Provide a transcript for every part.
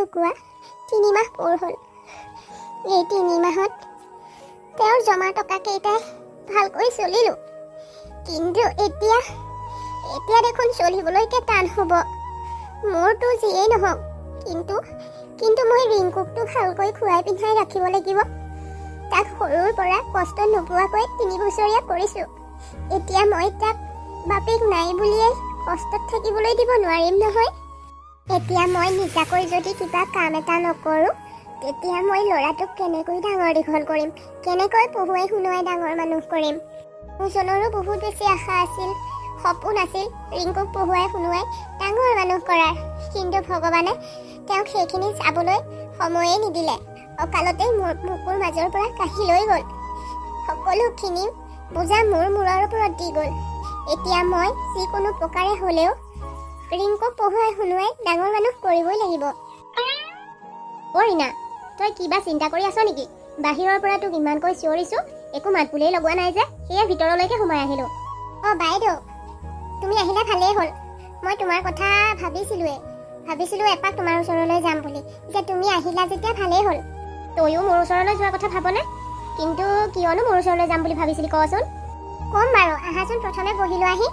ঢুকুৱা 3 মাহ পৰ হ'ল। এই 3 মাহত তেওঁৰ জমা টকা কেইটাই ভালকৈ চলিলোঁ, কিন্তু এতিয়া দেখোন চলিবলৈকে টান হ'ব। মোৰতো যিয়েই নহওক, কিন্তু মই ৰিংকুকটো ভালকৈ খুৱাই পিন্ধাই ৰাখিব লাগিব। তাক সৰুৰ পৰা কষ্ট নোপোৱাকৈ 3 বছৰীয়া কৰিছোঁ। এতিয়া মই তাক বাপেক নাই বুলিয়েই কষ্টত থাকিবলৈ দিব নোৱাৰিম নহয়। এতিয়া মই নিজাকৈ যদি কিবা কাম এটা নকৰোঁ, তেতিয়া মই ল'ৰাটোক কেনেকৈ ডাঙৰ দীঘল কৰিম, কেনেকৈ পঢ়ুৱাই শুনুৱাই ডাঙৰ মানুহ কৰিম। মোৰজনৰো বহুত বেছি আশা আছিল, সপোন আছিল ৰিংকুক পঢ়ুৱাই শুনুৱাই ডাঙৰ মানুহ কৰাৰ, কিন্তু ভগৱানে তেওঁক সেইখিনি চাবলৈ সময়েই নিদিলে। অকালতেই মুকুৰ মাজৰ পৰা কাঢ়ি লৈ গ'ল। সকলোখিনি বোজা মোৰ মূৰৰ ওপৰত দি গ'ল। এতিয়া মই যিকোনো প্ৰকাৰে হ'লেও ৰিংকুক পঢ়ুৱাই শুনুৱাই ডাঙৰ মানুহ কৰিবই লাগিব। ৰীণা, তই কিবা চিন্তা কৰি আছ নেকি? বাহিৰৰ পৰা তোক ইমানকৈ চিঞৰিছোঁ, একো মাত বুলিয়েই লগোৱা নাই যে, সেয়ে ভিতৰলৈকে সোমাই আহিলোঁ। বাইদেউ, তুমি আহিলে ভালেই হ'ল। মই তোমাৰ কথা ভাবিছিলোঁ এপাক তোমাৰ ওচৰলৈ যাম বুলি। এতিয়া তুমি আহিলা যেতিয়া ভালেই হ'ল। তয়ো মোৰ ওচৰলৈ যোৱাৰ কথা ভাবনে? কিন্তু কিয়নো মোৰ ওচৰলৈ যাম বুলি ভাবিছিলি কচোন? ক'ম বাৰু, আহাচোন প্ৰথমে বহি লোৱা আহি।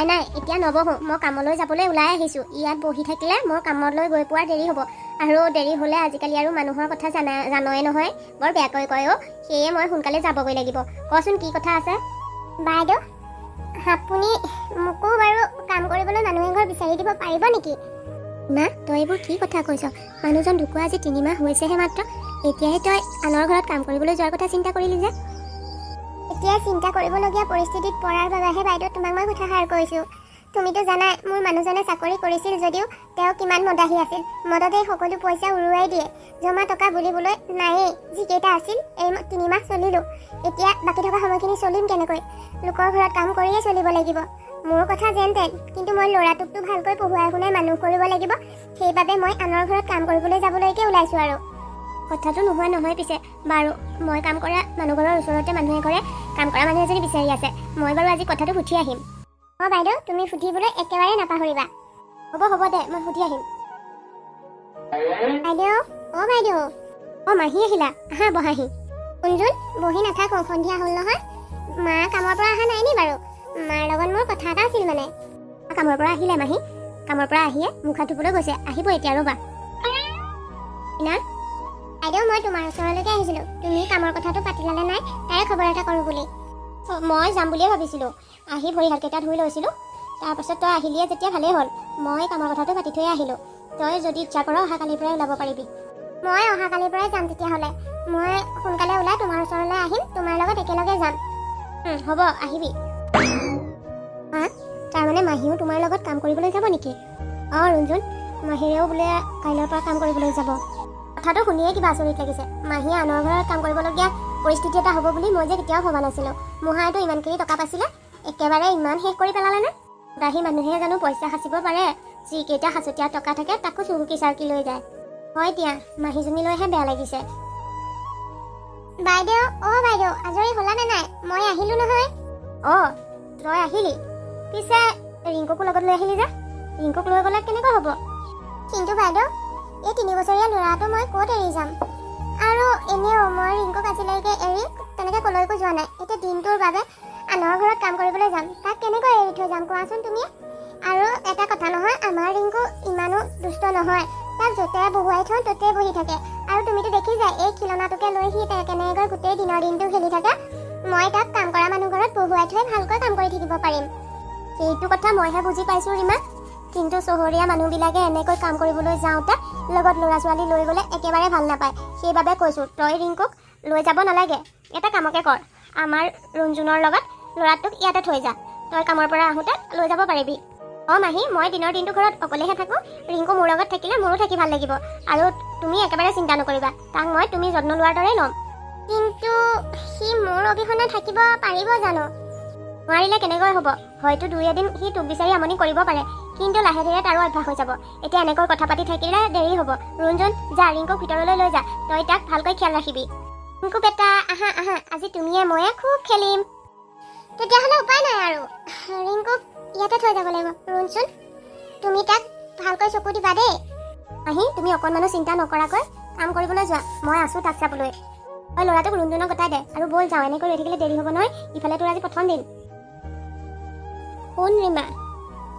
নাই, এতিয়া নবহোঁ। মই কামলৈ যাবলৈ ওলাই আহিছোঁ। ইয়াত বহি থাকিলে মোৰ কামলৈ গৈ পোৱাৰ দেৰি হ'ব, আৰু দেৰি হ'লে আজিকালি আৰু মানুহৰ কথা জানয়ে নহয়, বৰ বেয়াকৈ কয় অ'। সেয়ে মই সোনকালে যাবগৈ লাগিব। কচোন কি কথা আছে? বাইদেউ, আপুনি মোকো বাৰু কাম কৰিবলৈ মানুহ এঘৰ বিচাৰি দিব পাৰিব নেকি? মা, তই এইবোৰ কি কথা কৈছ? মানুহজন ঢুকুৱা আজি 3 মাহ হৈছেহে মাত্ৰ। এতিয়াহে তই আনৰ ঘৰত কাম কৰিবলৈ যোৱাৰ কথা চিন্তা কৰিলি যে? এতিয়া চিন্তা কৰিবলগীয়া পৰিস্থিতিত পৰাৰ বাবেহে বাইদেউ তোমাক মই কথাষাৰ কৈছোঁ। তুমিতো জানাই মোৰ মানুহজনে চাকৰি কৰিছিল যদিও তেওঁ কিমান মদাহী আছিল। মদতেই সকলো পইচা উৰুৱাই দিয়ে। জমা টকা বুলিবলৈ নায়েই। যিকেইটা আছিল এই 3 মাহ চলিলোঁ। এতিয়া বাকী থকা সময়খিনি চলিম কেনেকৈ? লোকৰ ঘৰত কাম কৰিয়ে চলিব লাগিব। মোৰ কথা যেন তেন, কিন্তু মই ল'ৰাটোকতো ভালকৈ পঢ়ুৱাই শুনাই মানুহ কৰিব লাগিব। সেইবাবে মই আনৰ ঘৰত কাম কৰিবলৈ যাবলৈকে ওলাইছোঁ আৰু। কথাটো নোহোৱা নহয় পিছে। বাৰু, মই কাম কৰা মানুহ ঘৰৰ ওচৰতে মানুহ এঘৰে কাম কৰা মানুহ এজনী বিচাৰি আছে। মই বাৰু আজি কথাটো সুধি আহিম। বাইদেউ, তুমি সুধিবলৈ একেবাৰে নাপাহৰিবা। হ'ব দে, মই সুধি আহিম। বাইদেউ। মাহী আহিলা? আহা বহাহি। শুনচোন, বহি নাথাকোঁ, সন্ধিয়া হ'ল নহয়। মা কামৰ পৰা অহা নাই নি বাৰু? মাৰ লগত মোৰ কথা এটা আছিল মানে। কামৰ পৰা আহিলে মাহী? কামৰ পৰা আহিয়ে মুখ হাত ধুবলৈ গৈছে। আহিব এতিয়া, ৰ'বা। বাইদেউ, মই তোমাৰ ওচৰলৈকে আহিছিলোঁ। তুমি কামৰ কথাটো পাতিলানে নাই তাৰে খবৰ এটা কৰোঁ বুলি। মই যাম বুলিয়ে ভাবিছিলোঁ। আহি ভৰি হাতকেইটা ধুই লৈছিলোঁ। তাৰপাছত তই আহিলিয়ে যেতিয়া ভালেই হ'ল। মই কামৰ কথাটো পাতি থৈ আহিলোঁ। তই যদি ইচ্ছা কৰ অহাকালিৰ পৰাই ওলাব পাৰিবি। মই অহাকালিৰ পৰাই যাম তেতিয়াহ'লে। মই সোনকালে ওলাই তোমাৰ ওচৰলৈ আহিম, তোমাৰ লগত একেলগে যাম। হ'ব, আহিবি। তাৰমানে মাহীও তোমাৰ লগত কাম কৰিবলৈ যাব নেকি? ৰঞ্জুন, মাহীৰেও বোলে কাইলৈৰ পৰা কাম কৰিবলৈ যাব। কথাটো শুনিয়ে কিবা আচৰিত লাগিছে। মাহীয়ে আনৰ ঘৰত কাম কৰিবলগীয়া পৰিস্থিতি এটা হ'ব বুলি মই যে কেতিয়াও ভবা নাছিলোঁ। মোহাইতো ইমানখিনি টকা পাইছিলে, একেবাৰে ইমান শেষ কৰি পেলালেনে? দাহী মানুহে জানো পইচা সাচিব পাৰে? যিকেইটা সাঁচতীয়া টকা থাকে তাকো চুৰুকি চাৰুকি লৈ যায়। হয় দিয়া, মাহীজনীলৈহে বেয়া লাগিছে। বাইদেউ, আজৰি হ'লানে নাই? মই আহিলোঁ নহয়। তই আহিলি? পিছে ৰিংকুকো লগত লৈ আহিলি যে? ৰিংকুক লৈ গ'লে কেনেকৈ হ'ব? কিন্তু বাইদেউ, এই 3 বছৰীয়া ল'ৰাটো মই ক'ত এৰি যাম? আৰু এনেও মই ৰিংকুক আজিলৈকে এৰি তেনেকৈ কলৈকো যোৱা নাই। এতিয়া দিনটোৰ বাবে আনৰ ঘৰত কাম কৰিবলৈ যাম। তাক কেনেকৈ এৰি থৈ যাম কোৱাচোন তুমি? আৰু এটা কথা নহয়, আমাৰ ৰিংকু ইমানো দুষ্ট নহয়। তাক য'তে বহুৱাই থওঁ ত'তে বহি থাকে। আৰু তুমিতো দেখিছাই এই খিলনাটোকে লৈ সি কেনেকৈ গোটেই দিনৰ দিনটো খেলি থাকে। মই তাক কাম কৰা মানুহ ঘৰত বহুৱাই থৈ ভালকৈ কাম কৰি থাকিব পাৰিম। সেইটো কথা মইহে বুজি পাইছোঁ ৰীমা। কিন্তু চহৰীয়া মানুহবিলাকে এনেকৈ কাম কৰিবলৈ যাওঁতে লগত ল'ৰা ছোৱালী লৈ গ'লে একেবাৰে ভাল নাপায়। সেইবাবে কৈছোঁ, তই ৰিংকুক লৈ যাব নালাগে। এটা কামকে কৰ, আমাৰ ৰঞ্জুনৰ লগত ল'ৰাটোক ইয়াতে থৈ যা। তই কামৰ পৰা আহোঁতে লৈ যাব পাৰিবি। মাহী, মই দিনৰ দিনটো ঘৰত অকলেহে থাকোঁ। ৰিংকু মোৰ লগত থাকিলে মোৰো থাকি ভাল লাগিব। আৰু তুমি একেবাৰে চিন্তা নকৰিবা, তাক মই তুমি যত্ন লোৱাৰ দৰে ল'ম। কিন্তু সি মোৰ অবিহনে থাকিব পাৰিব জানো? নোৱাৰিলে কেনেকৈ হ'ব? হয়তো 2-এদিন সি তোক বিচাৰি আমনি কৰিব পাৰে, কিন্তু লাহে ধীৰে তাৰো অভ্যাস হৈ যাব। এতিয়া এনেকৈ কথা পাতি থাকিলে দেৰি হ'ব। ৰঞ্জন, যা ৰিংকুক ভিতৰলৈ লৈ যা। তই তাক ভালকৈ খেয়াল ৰাখিবি। ৰিংকু বেটা, আহা, আজি তুমিয়ে ময়ে খুব খেলিম। তেতিয়াহ'লে উপায় নাই আৰু, ৰিংকুক ইয়াতে থৈ যাব লাগিব। ৰঞ্জন, তুমি তাক ভালকৈ চকু দিবা দেই। আহি তুমি অকণমানো চিন্তা নকৰাকৈ কাম কৰিবলৈ যোৱা, মই আছোঁ তাক চাবলৈ। তই ল'ৰাটোক ৰুণজনক গতাই দে আৰু ব'ল যাওঁ, এনেকৈ ৰৈ থাকিলে দেৰি হ'ব নহয়, ইফালে তোৰ আজি প্ৰথম দিন। শুন ৰীমা,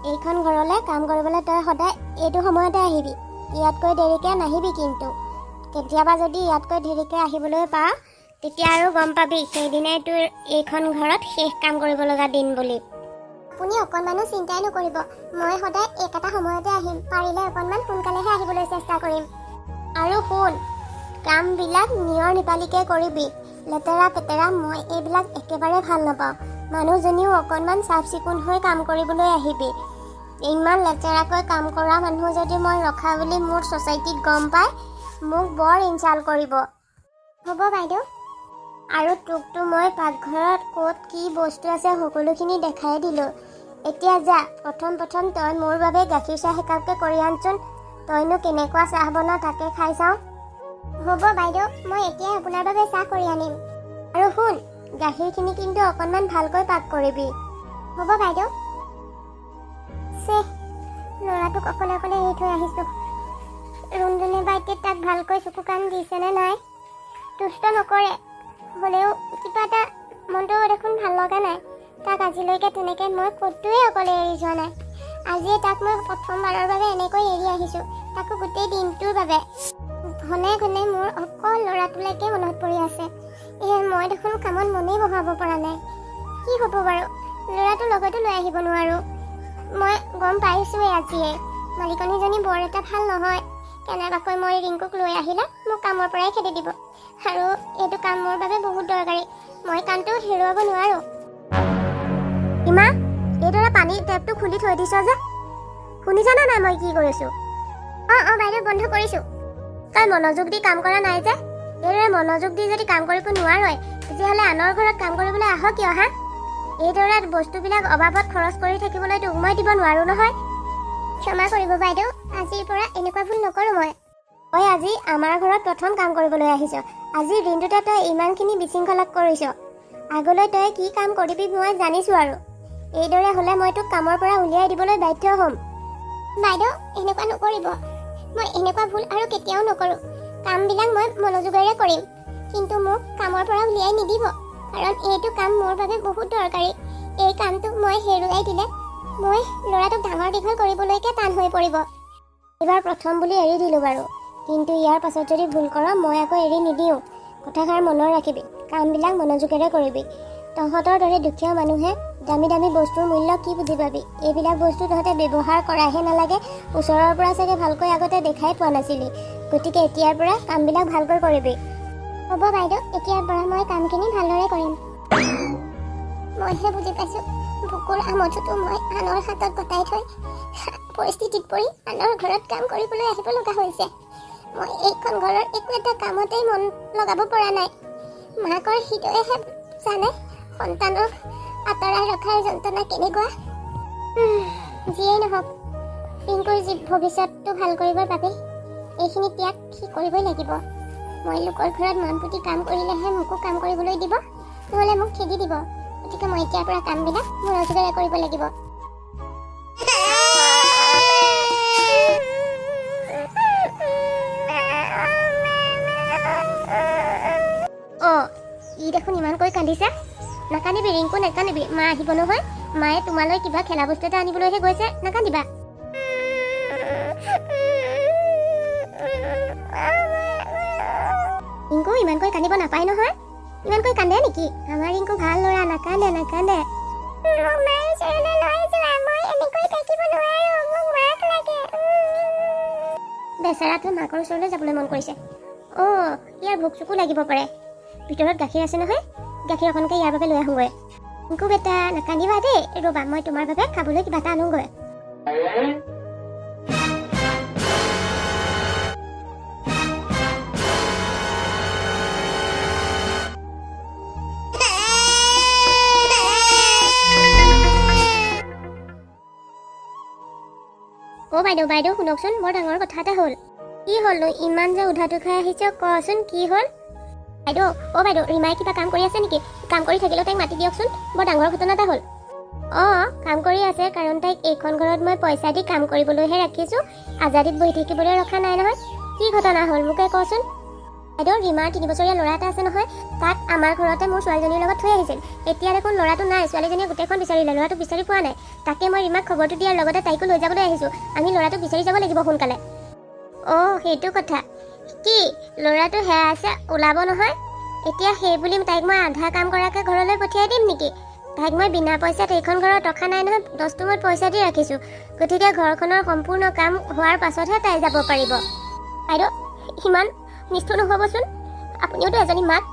এইখন ঘৰলৈ কাম কৰিবলৈ তই সদায় এইটো সময়তে আহিবি, ইয়াতকৈ দেৰিকৈ নাহিবি। কিন্তু কেতিয়াবা যদি ইয়াতকৈ দেৰিকৈ আহিবলৈ পাৰ তেতিয়া আৰু গম পাবি সেইদিনাই তোৰ এইখন ঘৰত শেষ কাম কৰিব লগা দিন বুলি। আপুনি অকণমানো চিন্তাই নকৰিব, মই সদায় একেটা সময়তে আহিম, পাৰিলে অকণমান সোনকালেহে আহিবলৈ চেষ্টা কৰিম। আৰু শুন, কামবিলাক নিয়ৰ নিপালিকৈ কৰিবি, লেতেৰা পেতেৰা মই এইবিলাক একেবাৰে ভাল নাপাওঁ। মানুহজনীও অকণমান চাফ চিকুণ হৈ কাম কৰিবলৈ আহিবি। ইমান লেতেৰাকৈ কাম কৰা মানুহ যদি মই ৰখা বুলি মোৰ ছ'চাইটিত গম পায় মোক বৰ ইনচাল্ট কৰিব। হ'ব বাইদেউ। আৰু তোকতো মই পাকঘৰত ক'ত কি বস্তু আছে সকলোখিনি দেখাই দিলোঁ। এতিয়া যা, প্ৰথম তই মোৰ বাবে গাখীৰ চাহ একাপকে কৰি আনচোন, তইনো কেনেকুৱা চাহ বনাৱ তাকে খাই চাওঁ। হ'ব বাইদেউ, মই এতিয়াই আপোনাৰ বাবে চাহ কৰি আনিম। আৰু শুন, গাখীৰখিনি কিন্তু অকণমান ভালকৈ পাক কৰিবি। হ'ব বাইদেউ। ল'ৰাটোক অকলে এৰি থৈ আহিছোঁ। ৰুণজনে বা এতিয়া তাক ভালকৈ চকু কাণ দিছেনে নাই, দুষ্ট নকৰে, হ'লেও কিবা এটা মনটো দেখোন ভাল লগা নাই। তাক আজিলৈকে তেনেকৈ মই ক'তোৱে অকলে এৰি যোৱা নাই। আজিয়ে তাক মই প্ৰথমবাৰৰ বাবে এনেকৈ এৰি আহিছোঁ, তাকো গোটেই দিনটোৰ বাবে। ঘনে ঘনে মোৰ অকল ল'ৰাটোলৈকে মনত পৰি আছে। মই দেখোন কামত মনেই বহাব পৰা নাই। কি হ'ব বাৰু, ল'ৰাটোৰ লগতো লৈ আহিব নোৱাৰোঁ। মই গম পাইছোঁৱেই আজিয়ে মালিকনীজনী বৰ এটা ভাল নহয়। কেনেবাকৈ মই ৰিংকুক লৈ আহিলে মোক কামৰ পৰাই খেদি দিব, আৰু এইটো কাম মোৰ বাবে বহুত দৰকাৰী। মই কামটো হেৰুৱাব নোৱাৰোঁ। ইমা, এইদৰে পানীৰ টেপটো খুলি থৈ দিছ যে, শুনিছানে নাই মই কি কৰিছোঁ? অঁ বাইদেউ, বন্ধ কৰিছোঁ। তই মনোযোগ দি কাম কৰা নাই যে, এইদৰে মনোযোগ দি যদি কাম কৰিব নোৱাৰই তেতিয়াহ'লে আনৰ ঘৰত কাম কৰিবলৈ আহ কিয় হা? এইদৰে বস্তুবিলাক অবাবত খৰচ কৰি থাকিবলৈ তোক মই দিব নোৱাৰোঁ নহয়। ক্ষমা কৰিব বাইদেউ, আজিৰ পৰা এনেকুৱা ভুল নকৰোঁ মই। তই আজি আমাৰ ঘৰত প্ৰথম কাম কৰিবলৈ আহিছ, আজিৰ দিনটোতে তই ইমানখিনি বিশৃংখলা কৰিছ। আগলৈ তই কি কাম কৰিবি মই জানিছোঁ, আৰু এইদৰে হ'লে মই তোক কামৰ পৰা উলিয়াই দিবলৈ বাধ্য হ'ম। বাইদেউ এনেকুৱা নকৰিব, মই এনেকুৱা ভুল আৰু কেতিয়াও নকৰোঁ। কামবিলাক মই মনোযোগেৰে কৰিম, কিন্তু মোক কামৰ পৰা উলিয়াই নিদিব, কাৰণ এইটো কাম মোৰ বাবে বহুত দৰকাৰী। এই কামটো মই হেৰুৱাই দিলে মই ল'ৰাটোক ডাঙৰ দীঘল কৰিবলৈকে টান হৈ পৰিব। এইবাৰ প্ৰথম বুলি এৰি দিলোঁ বাৰু, কিন্তু ইয়াৰ পাছত যদি ভুল কৰ মই আকৌ এৰি নিদিওঁ। কথাষাৰ মনত ৰাখিবি, কামবিলাক মনোযোগেৰে কৰিবি। তহঁতৰ দৰে দুখীয়া মানুহে দামী দামী বস্তুৰ মূল্য কি বুজি পাবি? এইবিলাক বস্তু তহঁতে ব্যৱহাৰ কৰাহে নালাগে, ওচৰৰ পৰা চাগে ভালকৈ আগতে দেখাই পোৱা নাছিলি। গতিকে এতিয়াৰ পৰা কামবিলাক ভালকৈ কৰিবি। হ'ব বাইদেউ, এতিয়াৰ পৰা মই কামখিনি ভালদৰে কৰিম। মইহে বুজি পাইছোঁ, বুকুৰ আমঠুটো মই আনৰ হাতত গতাই থৈ পৰিস্থিতিত পৰি আনৰ ঘৰত কাম কৰিবলৈ আহিব লগা হৈছে। মই এইখন ঘৰৰ একো এটা কামতেই মন লগাব পৰা নাই। মাকৰ হৃদয়েহে জানে সন্তানক আঁতৰাই ৰখাৰ যন্ত্ৰণা কেনেকুৱা। যিয়েই নহওক, ৰিংকুৰ ভৱিষ্যতটো ভাল কৰিবৰ বাবে এইখিনি ত্যাগ সি কৰিবই লাগিব। মই লোকৰ ঘৰত মন পুতি কাম কৰিলেহে মোকো কাম কৰিবলৈ দিব, নহ'লে মোক খেদি দিব। গতিকে মই এতিয়াৰ পৰা কামবিলাক মনোযোগেৰে কৰিব লাগিব। ই দেখোন ইমানকৈ কান্দিছে। নাকান্দিবি ৰিংকু, নাকান্দিবি, মা আহিব নহয়। মায়ে তোমালৈ কিবা খেলা বস্তু এটা আনিবলৈহে গৈছে, নাকান্দিবা। ৰিংকু ইমানকৈ কান্দিব নাপায় নহয়। ইমানকৈ কান্দে নেকি? আমাৰ ৰিংকু ভাল ল'ৰা, নাকান্দে নাকান্দে। বেচেৰাটো মাকৰ ওচৰলৈ যাবলৈ মন কৰিছে। ইয়াৰ ভোক চোকো লাগিব পাৰে। ভিতৰত গাখীৰ আছে নহয়, গাখীৰ অকণকে ইয়াৰ বাবে লৈ আহোঁগৈ। ৰিংকু বেটা, নাকান্দিবা দেই, ৰ'বা মই তোমাৰ বাবে খাবলৈ কিবা এটা আনোগৈ। বাইদেউ শুনকচোন, বৰ ডাঙৰ কথা এটা হ'ল। কি হ'লনো? ইমান যে উধাটো খাই আহিছ, কচোন কি হ'ল? বাইদেউ ৰীমাই কিবা কাম কৰি আছে নেকি? কাম কৰি থাকিলেও তাইক মাতি দিয়কচোন, বৰ ডাঙৰ ঘটনা এটা হ'ল। কাম কৰি আছে, কাৰণ তাইক এইখন ঘৰত মই পইচা দি কাম কৰিবলৈহে ৰাখিছোঁ, আজাদীত বহি থাকিবলৈ ৰখা নাই নহয়। কি ঘটনা হ'ল মোকে কচোন। বাইদেউ, ৰীমাৰ 3 বছৰীয়া ল'ৰা এটা আছে নহয়, তাক আমাৰ ঘৰতে মোৰ ছোৱালীজনীৰ লগত থৈ আহিছিল। এতিয়া দেখোন ল'ৰাটো নাই, ছোৱালীজনীয়ে গোটেইখন বিচাৰিলে, ল'ৰাটো বিচাৰি পোৱা নাই। তাকে মই ৰীমাক খবৰটো দিয়াৰ লগতে তাইকো লৈ যাবলৈ আহিছোঁ। আমি ল'ৰাটোক বিচাৰি যাব লাগিব সোনকালে। অঁ, সেইটো কথা। কি ল'ৰাটো হেৰাই আছে, ওলাব নহয়? এতিয়া সেই বুলি তাইক মই আধা কাম কৰাকৈ ঘৰলৈ পঠিয়াই দিম নেকি? তাইক মই বিনা পইচাত এইখন ঘৰত ৰখা নাই নহয়, দস্তুমত পইচা দি ৰাখিছোঁ। গতিকে ঘৰখনৰ সম্পূৰ্ণ কাম হোৱাৰ পাছতহে তাই যাব পাৰিব। বাইদেউ, ইমান নিষ্ঠুৰ নহ'বচোন। আপুনিওতো এজনী মাক,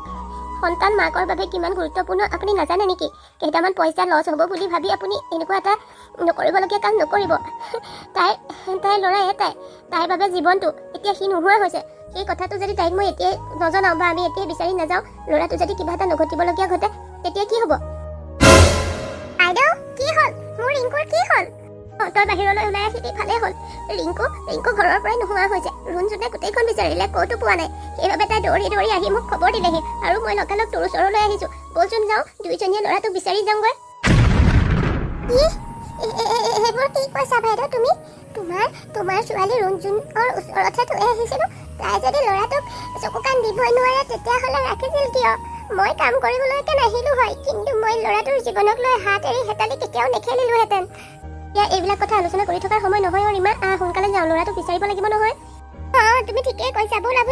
সন্তান মাকৰ বাবে কিমান গুৰুত্বপূৰ্ণ আপুনি নাজানে নেকি? কেইটামান পইচা লছ হ'ব বুলি ভাবি আপুনি এনেকুৱা এটা নকৰিবলগীয়া কাম নকৰিব। তাইৰ ল'ৰা এটাই, তাইৰ বাবে জীৱনটো এতিয়া সি নোহোৱা হৈছে। সেই কথাটো যদি তাইক মই এতিয়াই নজনাওঁ বা আমি এতিয়াই বিচাৰি নাযাওঁ, ল'ৰাটো যদি কিবা এটা নঘটিবলগীয়া ঘটে, তেতিয়া কি হ'ব? বাইদেউ, কি হ'ল? মোৰ ৰিংকুৰ কি হ'ল? তই বাহিৰলৈ ওলাই আহিলি, ভালেই হ'ল। ৰিংকু ঘৰৰ পৰাই নোহোৱা হৈছে। ৰুণজুনে গোটেইখন বিচাৰিলে, ক'তো পোৱা নাই। সেইবাবে তাই দৌৰি দৌৰি আহি মোক খবৰ দিলেহি, আৰু মই লগালগ তোৰ ওচৰলৈ আহিছোঁ। বলচোন যাওঁ, দুয়োজনীয়ে ল'ৰাটোক বিচাৰি যাওঁগৈ। সেইবোৰ কি কৈছা বাইদেউ তুমি? তোমাৰ ছোৱালী ৰুণজুনৰ ওচৰতহে থৈ আহিছিলোঁ। তাই যদি ল'ৰাটোক চকু কাণ দিবই নোৱাৰে, তেতিয়াহ'লে ৰাখিছিল কিয়? মই কাম কৰিবলৈকে নাহিলোঁ হয়, কিন্তু মই ল'ৰাটোৰ জীৱনক লৈ হাত এৰি হেতালি কেতিয়াও নেখেলিলোহেঁতেন। এতিয়া এইবিলাক কথা আলোচনা কৰি থকাৰ সময় নহয়। ৰীমা, সোনকালে যাওঁ, ল'ৰাটোক বিচাৰিব লাগিব নহয়। অঁ, তুমি ঠিকেই কৈছা, বোলা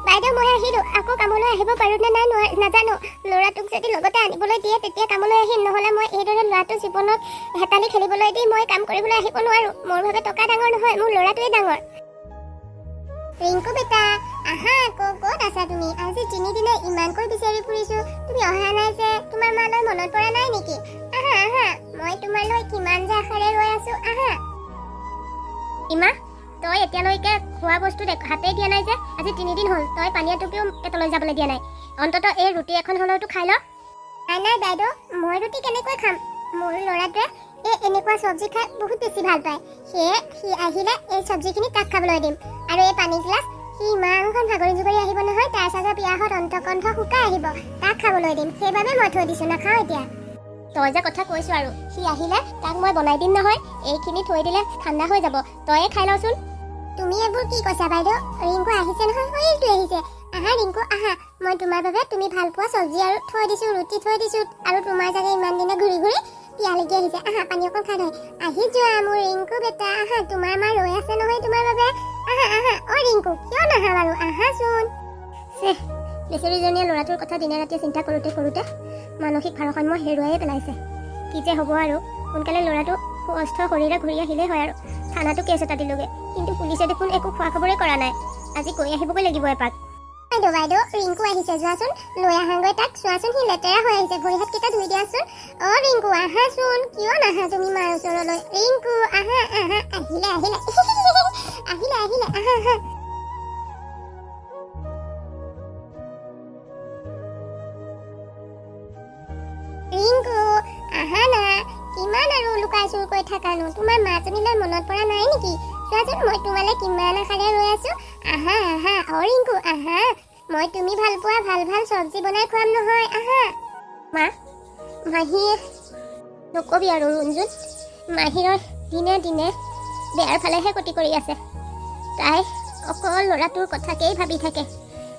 বাইদেউ, মই আহিলোঁ। আকৌ কামলৈ আহিব পাৰোঁ নে নাই নাজানো। ল'ৰাটোক যদি লগতে আনিবলৈ দিয়ে, তেতিয়া কামলৈ আহিম। নহ'লে মই এইদৰে ল'ৰাটোৰ জীৱনত হেতালি খেলিবলৈ দি মই কাম কৰিবলৈ আহিব নোৱাৰোঁ। মোৰ বাবে টকা ডাঙৰ নহয়, মোৰ ল'ৰাটোৱেই ডাঙৰ। ৰিংকু বেটা, আহা আকৌ। ক'ত আছা তুমি? আজি 3 দিনে ইমানকৈ বিচাৰি ফুৰিছোঁ, তুমি অহা নাই যে। তোমাৰ মালৈ মনত পৰা নাই নেকি? আহা আহা, মই তোমালৈ কিমান যে আশাৰে ৰৈ আছোঁ। আহা। ইমা, তই এতিয়ালৈকে খোৱা বস্তু হাতেই দিয়া নাই যে। আজি 3 দিন হ'ল, তই পানী এটুপিও পেটলৈ যাবলৈ দিয়া নাই। অন্ততঃ এই ৰুটি এখন হ'লেওতো খাই ল। নাই বাইদেউ, মই ৰুটি কেনেকৈ খাম? মোৰ ল'ৰাটোৱে এনেকুৱা চব্জি খাই বহুত বেছি ভাল পায়। সেয়ে সি আহিলে এই চব্জিখিনি তাক খাবলৈ দিম। আৰু এই পানী গিলাচ, সি ইমানখন ভাগৰি জুগৰি আহিব নহয়, তাৰ চাগৰ পিয়াহত অন্তকণ্ঠ শুকাই আহিব। তাক খাবলৈ দিম, সেইবাবে মই থৈ দিছোঁ, নাখাওঁ এতিয়া। তই যে কথা কৈছোঁ, আৰু সি আহিলে তাক মই বনাই দিম নহয়। এইখিনি থৈ দিলে ঠাণ্ডা হৈ যাব, তয়ে খাই লচোন। তুমি এইবোৰ কি কৈছা বাইদেউ? ৰিংকু আহিছে নহয়, এইটো আহিছে। আহা ৰিংকু, আহা। মই তোমাৰ বাবে তুমি ভাল পোৱা চব্জি আৰু থৈ দিছোঁ, ৰুটি থৈ দিছোঁ। আৰু তোমাৰ চাগে ইমান দিনে ঘূৰি ঘূৰি পিয়াহ লাগি আহিছে। আহা, পানী অকণ খাই থয়। আহি যোৱা মোৰ ৰিংকু বেটা, আহা। তোমাৰ মা ৰৈ আছে নহয় তোমাৰ বাবে। আহা আহা। অ' ৰিংকু, কিয় নাহা বাৰু? আহাচোন। বেচেৰীজনীয়ে ল'ৰাটোৰ কথা দিনে ৰাতিয়ে চিন্তা কৰোঁতে কৰোঁতে মানসিক ভাৰসাম্য হেৰুৱাই পেলাইছে। কি যে হ'ব আৰু। সোনকালে ল'ৰাটো সুস্থ শৰীৰে ঘূৰি আহিলেই হয় আৰু। থানাতো কেছ এটা দিলোগে, কিন্তু পুলিচে দেখোন একো খোৱা খবৰেই কৰা নাই। আজি কৈ আহিবগৈ লাগিব এপাক। বাইদেউ, ৰিংকু আহিছে, যোৱাচোন লৈ আহাগৈ তাক। চোৱাচোন, সি লেতেৰা হৈ আহিছে, ভৰি হাতকেইটা ধুই দিয়াচোন। অ' ৰিংকু, আহাচোন। কিয় নাহা তুমি মাৰ ওচৰলৈ? ৰিংকু, আহা আহা। আহিলে আহিলে, আহা আহা। ৰিংকু, আহা না। কিমান আৰু লুকাই চুৰ কৰি থাকানো? তোমাৰ মাজনীলৈ মনত পৰা নাই নেকি? চোৱাচোন, মই তোমালৈ কিমান আশাৰে ৰৈ আছোঁ। আহা আহা। অ' ৰিংকু, আহা। মই তুমি ভাল পোৱা ভাল ভাল চব্জি বনাই খুৱাম নহয়, আহা। মাহীয়ে নকবি আৰু ৰুণজুন। মাহীৰৰ দিনে দিনে বেয়াৰ ফালেহে গতি কৰি আছে। তাই অকল ল'ৰাটোৰ কথাকেই ভাবি থাকে।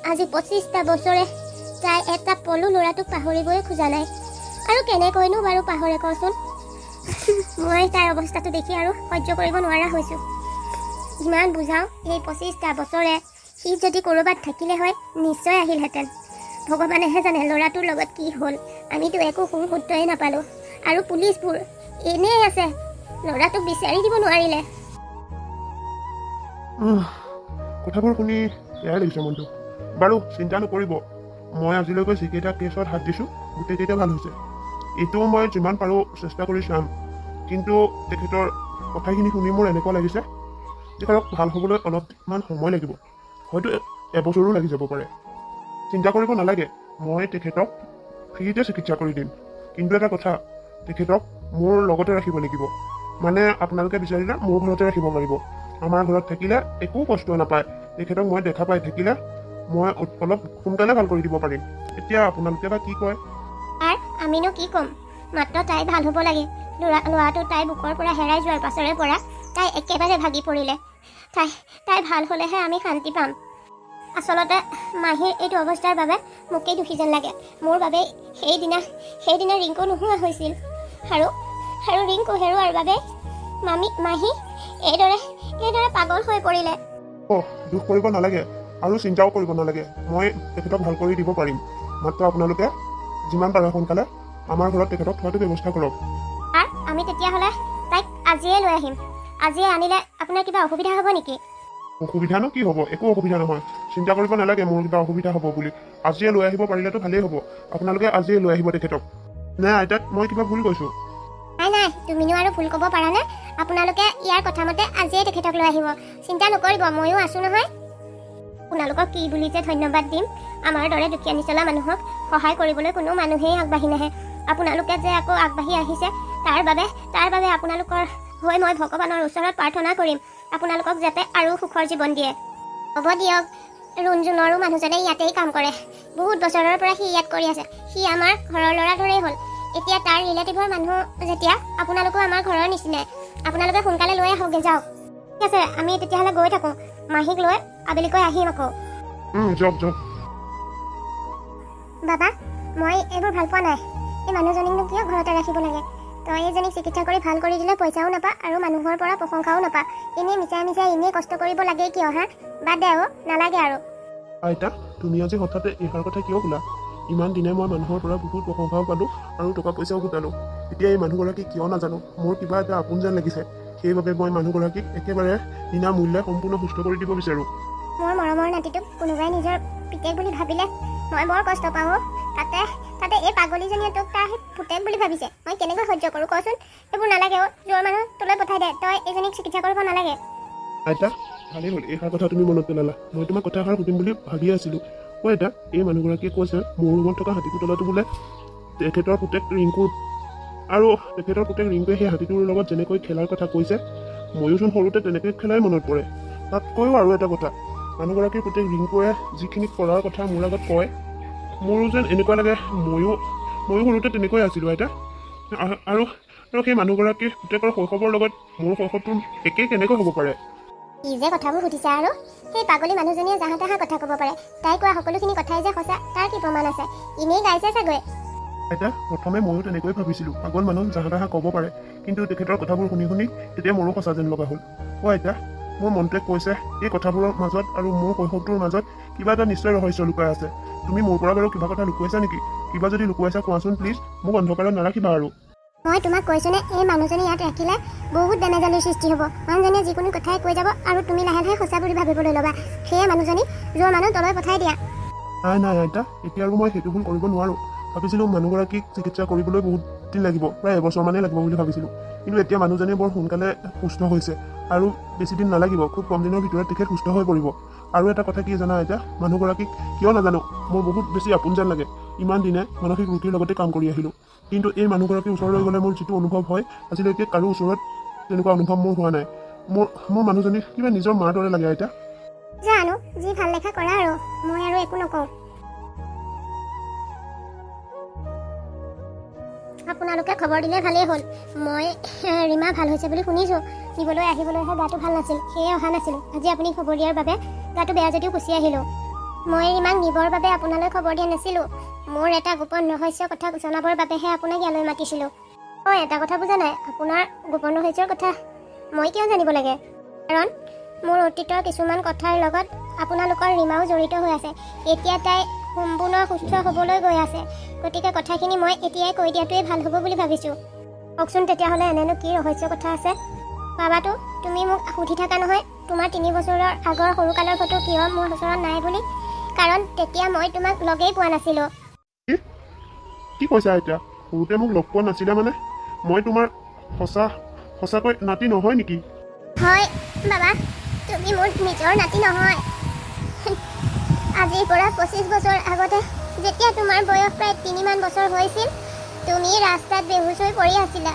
আজি 25টা বছৰে তাই এটা পলু ল'ৰাটোক পাহৰিবই খোজা নাই। আৰু কেনেকৈনো বাৰু পাহৰে কচোন? মই তাইৰ অৱস্থাটো দেখি আৰু সহ্য কৰিব নোৱাৰা হৈছোঁ। যিমান বুজাওঁ, এই 25টা বছৰে সি যদি ক'ৰবাত থাকিলে হয়, নিশ্চয় আহিলহেঁতেন। ভগৱানেহে জানে ল'ৰাটোৰ লগত কি হ'ল। আমিতো একো সূত্ৰই নাপালোঁ। আৰু পুলিচবোৰ এনেই আছে, ল'ৰাটোক বিচাৰি দিব নোৱাৰিলে। কথাবোৰ শুনি বেয়াই লাগিছে মনটো। বাৰু চিন্তা নকৰিব, মই আজিলৈকে যিকেইটা কেছত হাত দিছোঁ, গোটেইকেইটা ভাল হৈছে। এইটোও মই যিমান পাৰোঁ চেষ্টা কৰি চাম। কিন্তু তেখেতৰ কথাখিনি শুনি মোৰ এনেকুৱা লাগিছে, তেখেতক ভাল হ'বলৈ অলপমান সময় লাগিব, হয়তো এবছৰো লাগি যাব পাৰে। চিন্তা কৰিব নালাগে, মই তেখেতক ফ্ৰীতে চিকিৎসা কৰি দিম। কিন্তু এটা কথা, তেখেতক মোৰ লগতে ৰাখিব লাগিব। মানে আপোনালোকে বিচাৰিলে মোৰ ঘৰতে ৰাখিব পাৰিব। আমাৰ ঘৰত থাকিলে একো কষ্ট নাপায়। তেখেতক মই দেখা পাই থাকিলে মই অলপ সোনকালে ভাল কৰি দিব পাৰিম। এতিয়া আপোনালোকে বা কি কয়? আমিনো কি ক'ম, মাত্ৰ তাই ভাল হ'ব লাগে। ল'ৰাটো তাইৰ বুকৰ পৰা হেৰাই যোৱাৰ পাছৰে পৰা তাই একেবাৰে ভাগি পৰিলে। তাই ভাল হ'লেহে আমি শান্তি পাম। আচলতে মাহীৰ এইটো অৱস্থাৰ বাবে মোকেই দুখী যেন লাগে। মোৰ বাবে সেইদিনা ৰিংকু নোহোৱা হৈছিল আৰু ৰিংকু হেৰুৱাৰ বাবে মাহী এইদৰে পাগল হৈ পৰিলে। দুখ কৰিব নালাগে আৰু চিন্তাও কৰিব নালাগে। মই তেখেতক ভাল কৰি দিব পাৰিম। মাত্ৰ আপোনালোকে যিমান পাৰে সোনকালে আমাৰ ঘৰত তেখেতক থোৱাটো ব্যৱস্থা কৰক। আৰু আমি তেতিয়াহ'লে তাইক আজিয়ে লৈ আহিম। আজিয়ে আনিলে আপোনাৰ কিবা অসুবিধা হ'ব নেকি? অসুবিধানো কি হ'ব? একো অসুবিধা নহয়। চিন্তা কৰিব নালাগে মোৰ কিবা অসুবিধা হ'ব বুলি। আজিয়ে লৈ আহিব পাৰিলেতো ভালেই হ'ব। আপোনালোকে আজিয়ে লৈ আহিব তেখেতক। নে আইতাক মই কিবা ভুল কৈছোঁ? নাই, তুমিনো আৰু ভুল ক'ব পাৰানে? আপোনালোকে ইয়াৰ কথা মতে আজিয়ে তেখেতক লৈ আহিব। চিন্তা নকৰিব, ময়ো আছোঁ নহয়। আপোনালোকক কি বুলি যে ধন্যবাদ দিম। আমাৰ দৰে দুখীয়া নিচলা মানুহক সহায় কৰিবলৈ কোনো মানুহেই আগবাঢ়ি নাহে। আপোনালোকে যে আকৌ আগবাঢ়ি আহিছে তাৰ বাবে আপোনালোকৰ হৈ মই ভগৱানৰ ওচৰত প্ৰাৰ্থনা কৰিম আপোনালোকক যাতে আৰু সুখৰ জীৱন দিয়ে। হ'ব দিয়ক। ৰুণজুনৰো মানুহজনে ইয়াতেই কাম কৰে। বহুত বছৰৰ পৰা সি ইয়াত কৰি আছে। সি আমাৰ ঘৰৰ ল'ৰা দৰেই হ'ল। এতিয়া তাৰ ৰিলেটিভৰ মানুহ যেতিয়া আপোনালোকো আমাৰ ঘৰৰ নিচিনাই। আপোনালোকে সোনকালে লৈ আহকগৈ, যাওক। ঠিক আছে, আমি তেতিয়াহ'লে গৈ থাকোঁ। মাহীক লৈ আবেলিকৈ আহিম আকৌ। যাওক। বাবা, মই এইবোৰ ভাল পোৱা নাই। এই মানুহজনীকনো কিয় ঘৰতে ৰাখিব লাগে? তই এইজনীক চিকিৎসা কৰি ভাল কৰি দিলে পইচাও নাপা আৰু মানুহৰ পৰা প্ৰশংসাও নাপা। এনেই মিছাই এনেই কষ্ট কৰিব লাগে কিয় হা? বাদ দে নালাগে আৰু। আইতা, তুমি আজি হঠাতে এইষাৰ কথা কিয় ক'লা? ইমান দিনে মই মানুহৰ পৰা বহুত প্ৰশংসাও পালোঁ আৰু টকা পইচাও গোটালোঁ। এতিয়া এই মানুহগৰাকীক কিয় নাজানো মোৰ কিবা এটা আপোন যেন লাগিছে। সেইবাবে মই মানুহগৰাকীক একেবাৰে বিনা মূল্যে সম্পূৰ্ণ সুস্থ কৰি দিব বিচাৰোঁ। মোৰ মৰমৰ নাতিটোক কোনোবাই নিজৰ পিতেক বুলি ভাবিলে মই বৰ কষ্ট পাওঁ। তাতে এই পাগলীজনীয়ে তোক তাৰ পুতেক বুলি ভাবিছে। মই কেনেকৈ সহ্য কৰোঁ কচোন? এইবোৰ নালাগে। যোৱা মানুহ তোলৈ পঠাই দে। তই এজনীক চিকিৎসা কৰিব নালাগে। আইতা, ভালেই হ'ল এইষাৰ কথা তুমি মনত পেলালা। মই তোমাক কথা এষাৰ সুধিম বুলি ভাবিয়ে আছিলোঁ। আইতা, এই মানুহগৰাকীয়ে কৈছে মোৰ ৰুমত থকা হাতীটোৰ তলতো বোলে তেখেতৰ পুতেক ৰিংকুৰ আৰু তেখেতৰ পুতেক ৰিংকুৱে সেই হাতীটোৰ লগত যেনেকৈ খেলাৰ কথা কৈছে, ময়োচোন সৰুতে তেনেকৈ খেলাই মনত পৰে। তাতকৈও আৰু এটা কথা, মানুহগৰাকীৰ পুতেক ৰিংকুৱে যিখিনি কৰাৰ কথা মোৰ আগত কয়, মোৰো যেন এনেকুৱা লাগে ময়ো সৰুতে তেনেকৈ আছিলোঁ আইতা। আৰু সেই মানুহগৰাকীৰ পুতেকৰ শৈশৱৰ লগত মোৰ শৈশৱটো একেই কেনেকৈ হ'ব পাৰে? কি যে কথাবোৰ সুধিছা আৰু? সেই পাগলী মানুহজনীয়ে জাহা তাহা কথা ক'ব পাৰে। তাই কোৱা সকলোখিনি কথাই যে সঁচা তাৰ কি প্ৰমাণ আছে? এনেই গাইছে চাগৈ। আইতা, প্ৰথমে ময়ো তেনেকৈ ভাবিছিলোঁ পাগল মানুহ জাহা তাহা ক'ব পাৰে। কিন্তু তেখেতৰ কথাবোৰ শুনি তেতিয়া মোৰো সঁচা যেন লগা হ'ল। আইতা, মোৰ মনটোৱে কৈছে এই কথাবোৰৰ মাজত আৰু মোৰ শৈশৱটোৰ মাজত কিবা এটা নিশ্চয় ৰহস্য লুকাই আছে। তুমি মোৰ পৰা বাৰু কিবা কথা লুকুৱাইছা নেকি? কিবা যদি লুকুৱাইছা কোৱাচোন প্লিজ। মোক অন্ধকাৰত নাৰাখিবা আৰু। মই তোমাক কৈছোঁনে, এই মানুহজনী ইয়াত ৰাখিলে বহুত বেমেজালিৰ সৃষ্টি হ'ব। মানুহজনীয়ে যিকোনো কথাই কৈ যাব আৰু তুমি লাহে লাহে সঁচা বুলি ভাবিবলৈ ল'বা। সেয়ে মানুহজনী যোৱা মানুহ তলৈ পঠাই দিয়া। নাই আইতা, এতিয়া আৰু মই সেইটো ভুল কৰিব নোৱাৰোঁ। ভাবিছিলোঁ মানুহগৰাকীক চিকিৎসা কৰিবলৈ বহুত দিন লাগিব, প্ৰায় এবছৰমানেই লাগিব বুলি ভাবিছিলোঁ। কিন্তু এতিয়া মানুহজনী বৰ সোনকালে সুস্থ হৈছে আৰু বেছি দিন নালাগিব। খুব কম দিনৰ ভিতৰত তেখেত সুস্থ হৈ পৰিব। আৰু এটা কথা কি জানা আইতা, মানুহগৰাকীক কিয় নাজানো মোৰ বহুত বেছি আপোন যেন লাগে। ইমান দিনে মানসিক ৰোগীৰ লগতে কাম কৰি আহিলোঁ, কিন্তু এই মানুহগৰাকীৰ ওচৰলৈ গ'লে মোৰ যিটো অনুভৱ হয় আজিলৈকে কাৰো ওচৰত তেনেকুৱা অনুভৱ মোৰ হোৱা নাই। মোৰ মানুহজনী কিবা নিজৰ মাৰ দৰে লাগে আইতা। জানো, যি ভাল লেখা কৰা আৰু, মই আৰু একো নকওঁ। আপোনালোকে খবৰ দিলে ভালেই হ'ল। মই ৰীমা ভাল হৈছে বুলি শুনিছোঁ। নিবলৈ আহিবলৈহে গাটো ভাল নাছিল, সেয়ে অহা নাছিলোঁ। আজি আপুনি খবৰ দিয়াৰ বাবে গাটো বেয়া যদিও গুচি আহিলোঁ। মই ৰীমাক নিবৰ বাবে আপোনালৈ খবৰ দিয়া নাছিলোঁ। মোৰ এটা গোপন ৰহস্য কথা জনাবৰ বাবেহে আপোনাক ইয়ালৈ মাতিছিলোঁ। এটা কথা বুজা নাই, আপোনাৰ গোপন ৰহস্যৰ কথা মই কিয় জানিব লাগে? কাৰণ মোৰ অতীতৰ কিছুমান কথাৰ লগত আপোনালোকৰ ৰীমাও জড়িত হৈ আছে। এতিয়া তাই সম্পূৰ্ণ সুস্থ হ'বলৈ গৈ আছে। গতিকে কথাখিনি মই এতিয়াই কৈ দিয়াটোৱেই ভাল হ'ব বুলি ভাবিছোঁ। কওকচোন তেতিয়াহ'লে এনেনো কি ৰহস্য কথা আছে? বাবাতো তুমি মোক সুধি থাকা নহয় তোমাৰ 3 বছৰৰ আগৰ সৰুকালৰ ফটো কিয় মোৰ ওচৰত নাই বুলি। কাৰণ তেতিয়া মই তোমাক লগেই পোৱা নাছিলোঁ। কি কৈছা এতিয়া? সৰুতে মোক লগ পোৱা নাছিলা মানে? মই তোমাৰ সঁচাকৈ নাতি নহয় নেকি? হয় বাবা, তুমি মোৰ নিজৰ নাতি নহয়। আজিৰ পৰা 25 বছৰ আগতে যেতিয়া তোমাৰ বয়স প্ৰায় 3মান বছৰ হৈছিল, তুমি ৰাস্তাত বেহুচ হৈ পৰি আছিলা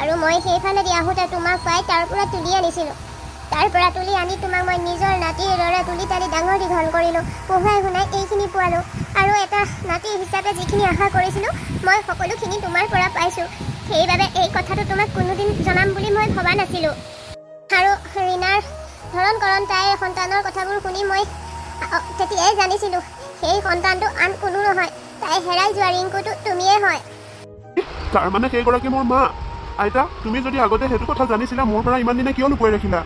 আৰু মই সেইফালেদি আহোঁতে তোমাক পাই তাৰ পৰা তুলি আনিছিলোঁ। তাৰ পৰা তুলি আনি তোমাক মই নিজৰ নাতিৰ দৰে তুলি তালি ডাঙৰ দীঘল কৰিলোঁ, পঢ়ুৱাই শুনাই এইখিনি পোৱালোঁ আৰু এটা নাতি হিচাপে যিখিনি আশা কৰিছিলোঁ মই সকলোখিনি তোমাৰ পৰা পাইছোঁ। সেইবাবে এই কথাটো তোমাক কোনোদিন জনাম বুলি মই ভবা নাছিলোঁ। আৰু ৰীণাৰ ধৰণ কৰণ তাইৰ সন্তানৰ কথাবোৰ শুনি মই তেতিয়াই জানিছিলোঁ সেই সন্তানটো আন কোনো নহয়, তাই হেৰাই যোৱা ৰিংকুটো তুমিয়ে হয়। তাৰ মানে সেইগৰাকী মোৰ মা। আইতা, তুমি যদি আগতে সেইটো কথা জানিছিলা, মোৰ পৰা ইমান দিনে কিয় লুকুৱাই ৰাখিলা?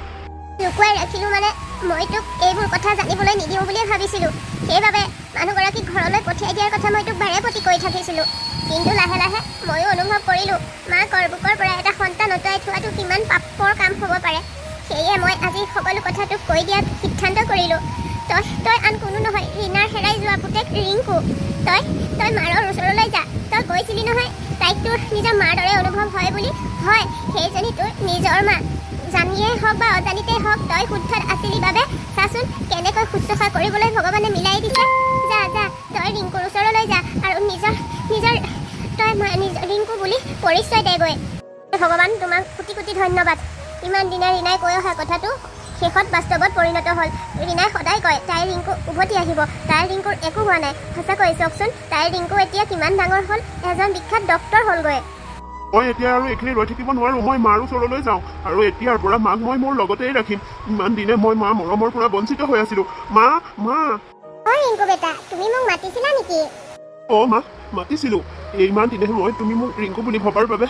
লুকুৱাই ৰাখিলোঁ মানে মই তোক এইবোৰ কথা জানিবলৈ নিদিওঁ বুলিয়ে ভাবিছিলোঁ। সেইবাবে মানুহগৰাকীক ঘৰলৈ পঠিয়াই দিয়াৰ কথা মই তোক বাৰে প্ৰতি কৈ থাকিছিলোঁ। কিন্তু লাহে লাহে ময়ো অনুভৱ কৰিলোঁ মাকৰ বুকৰ পৰা এটা সন্তান আঁতৰাই থোৱাটো কিমান পাপৰ কাম হ'ব পাৰে। সেয়ে মই আজি সকলো কথা তোক কৈ দিয়াত সিদ্ধান্ত কৰিলোঁ। তই আন কোনো নহয়, ৰীণাৰ হেৰাই যোৱা পুতেক ৰিংকু। তই মাৰৰ ওচৰলৈ যা। তই কৈছিলি নহয় তাইক তোৰ নিজৰ মাৰ দৰে অনুভৱ হয় বুলি। হয়, সেইজনী তোৰ নিজৰ মা। জানিয়েই হওক বা অজানিতেই হওক, তই শুদ্ধত আছিলি বাবে চাচোন কেনেকৈ শুশ্ৰূষা কৰিবলৈ ভগৱানে মিলাই দিছে। যা তই ৰিংকুৰ ওচৰলৈ যা আৰু নিজৰ ৰিংকু বুলি পৰিচয় দেগৈ। ভগৱান, তোমাক কোটি কোটি ধন্যবাদ। ইমান দিনে ৰীণাই কৈ অহা কথাটো শেষত বাস্তৱত পৰিণত হ'ল। ৰীণাই সদায় কয় তাইৰ ৰিংকু উভতি আহিব, তাইৰ ৰিংকুৰ একো হোৱা নাই। সঁচাকৈ চাওকচোন, তাইৰ ৰিংকু এতিয়া কিমান ডাঙৰ হ'ল, এজন বিখ্যাত ডক্তৰ হ'লগৈ। মই এতিয়া আৰু এইখিনি ৰৈ থাকিব নোৱাৰোঁ। মই মাৰ ওচৰলৈ যাওঁ আৰু এতিয়াৰ পৰা মাক মই মোৰ লগতেই ৰাখিম। ইমান দিনে মই মা মৰমৰ পৰা বঞ্চিত হৈ আছিলোঁ। মা। অ ৰিংকু বেটা, তুমি মোক মাতিছিলা নেকি? অ' মা, মাতিছিলোঁ। ইমান দিনে তুমি মোক ৰিংকু বুলি ভবাৰ বাবে,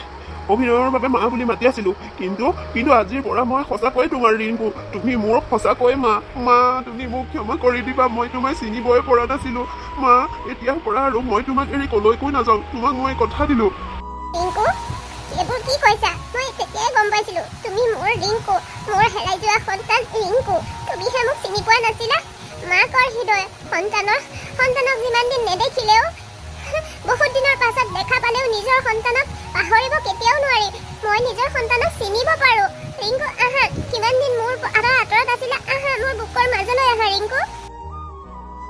অভিনয়ৰ বাবে মা বুলি মাতি আছিলোঁ। কিন্তু আজিৰ পৰা মই সঁচাকৈয়ে তোমাৰ ৰিংকু। তুমি মোৰ সঁচাকৈয়ে মা। তুমি মোক ক্ষমা কৰি দিবা, মই তোমাক চিনিবই পৰা নাছিলোঁ। মা, এতিয়াৰ পৰা আৰু মই তোমাক এৰি কলৈকো নাযাওঁ। তোমাক মই কথা দিলোঁ। ৰিংকু, এইবোৰ কি কৈছা? মই তেতিয়াই গম পাইছিলোঁ তুমি মোৰ ৰিংকু, মোৰ হেৰাই যোৱা সন্তান ৰিংকু। তুমিহে মোক চিনি পোৱা নাছিলা। মাকৰ হৃদয় সন্তানক যিমান দিন নেদেখিলেও, বহুত দিনৰ পাছত দেখা পালেও নিজৰ সন্তানক পাহৰিব কেতিয়াও নোৱাৰি। মই নিজৰ সন্তানক চিনিব পাৰোঁ। ৰিংকু,